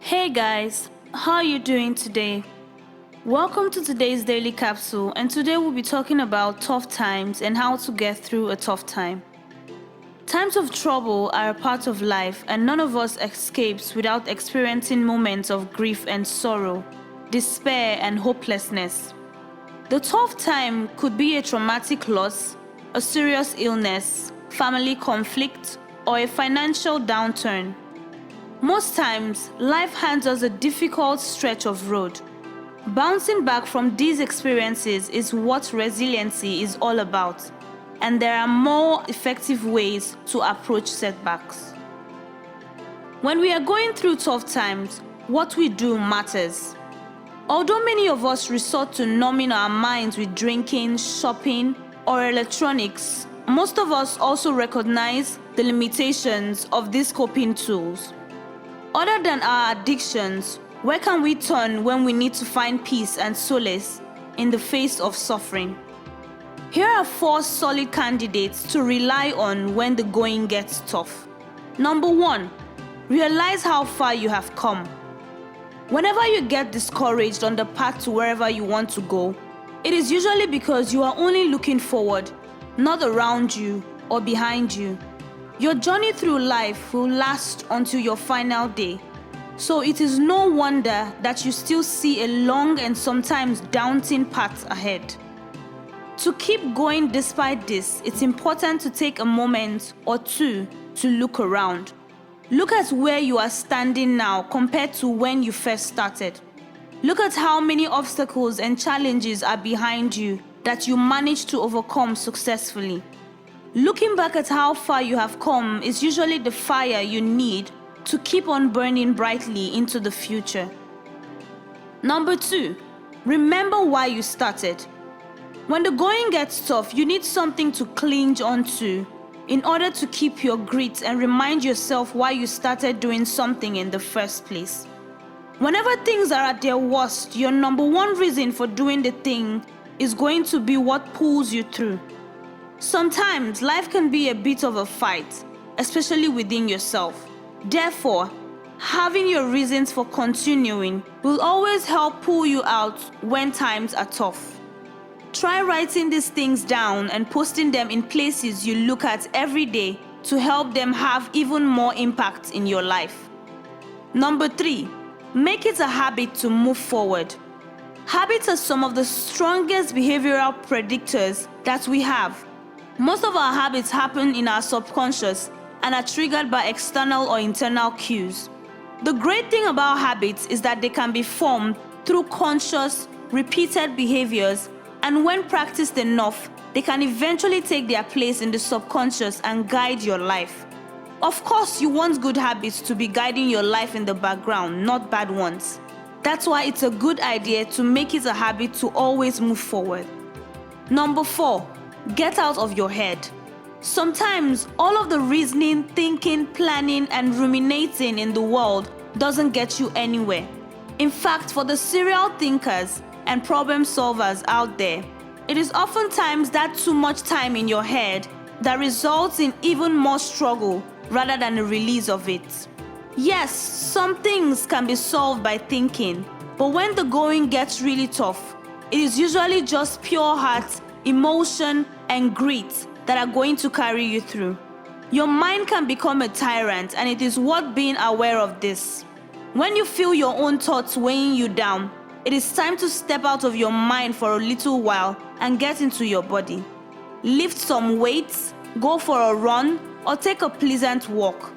Hey guys, how are you doing today? Welcome to today's daily capsule, and today we'll be talking about tough times and how to get through a tough time. Times of trouble are a part of life, and none of us escapes without experiencing moments of grief and sorrow, despair and hopelessness. The tough time could be a traumatic loss, a serious illness, family conflict, or a financial downturn. Most times, life hands us a difficult stretch of road. Bouncing back from these experiences is what resiliency is all about, and there are more effective ways to approach setbacks. When we are going through tough times, what we do matters. Although many of us resort to numbing our minds with drinking, shopping, or electronics, most of us also recognize the limitations of these coping tools. Other than our addictions, where can we turn when we need to find peace and solace in the face of suffering? Here are 4 solid candidates to rely on when the going gets tough. Number 1, realize how far you have come. Whenever you get discouraged on the path to wherever you want to go, it is usually because you are only looking forward, not around you or behind you. Your journey through life will last until your final day, so it is no wonder that you still see a long and sometimes daunting path ahead. To keep going despite this, it's important to take a moment or two to look around. Look at where you are standing now compared to when you first started. Look at how many obstacles and challenges are behind you that you managed to overcome successfully. Looking back at how far you have come is usually the fire you need to keep on burning brightly into the future. Number 2, remember why you started. When the going gets tough, you need something to cling onto in order to keep your grit and remind yourself why you started doing something in the first place. Whenever things are at their worst, your number 1 reason for doing the thing is going to be what pulls you through. Sometimes life can be a bit of a fight, especially within yourself. Therefore, having your reasons for continuing will always help pull you out when times are tough. Try writing these things down and posting them in places you look at every day to help them have even more impact in your life. Number 3, make it a habit to move forward. Habits are some of the strongest behavioral predictors that we have. Most of our habits happen in our subconscious and are triggered by external or internal cues. The great thing about habits is that they can be formed through conscious, repeated behaviors, and when practiced enough, they can eventually take their place in the subconscious and guide your life. Of course, you want good habits to be guiding your life in the background, not bad ones. That's why it's a good idea to make it a habit to always move forward. Number 4, get out of your head. Sometimes all of the reasoning, thinking, planning, and ruminating in the world doesn't get you anywhere. In fact, for the serial thinkers and problem solvers out there, it is oftentimes that too much time in your head that results in even more struggle rather than a release of it. Yes, some things can be solved by thinking, but when the going gets really tough, it is usually just pure heart, emotion, and grit that are going to carry you through. Your mind can become a tyrant, and it is worth being aware of this. When you feel your own thoughts weighing you down, it is time to step out of your mind for a little while and get into your body. Lift some weights, go for a run, or take a pleasant walk.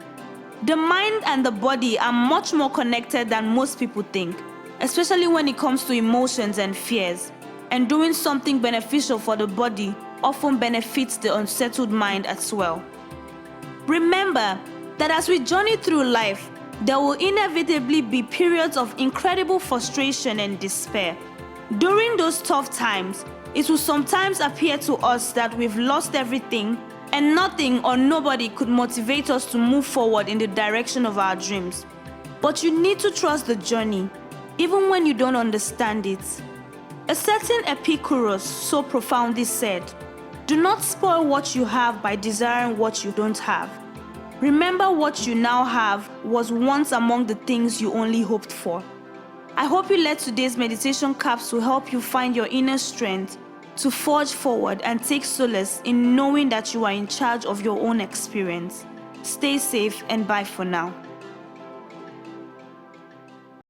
The mind and the body are much more connected than most people think, especially when it comes to emotions and fears. And doing something beneficial for the body often benefits the unsettled mind as well. Remember that as we journey through life, there will inevitably be periods of incredible frustration and despair. During those tough times, it will sometimes appear to us that we've lost everything and nothing or nobody could motivate us to move forward in the direction of our dreams. But you need to trust the journey, even when you don't understand it. A certain Epicurus so profoundly said, "Do not spoil what you have by desiring what you don't have." Remember, what you now have was once among the things you only hoped for. I hope you let today's meditation capsule help you find your inner strength to forge forward and take solace in knowing that you are in charge of your own experience. Stay safe and bye for now.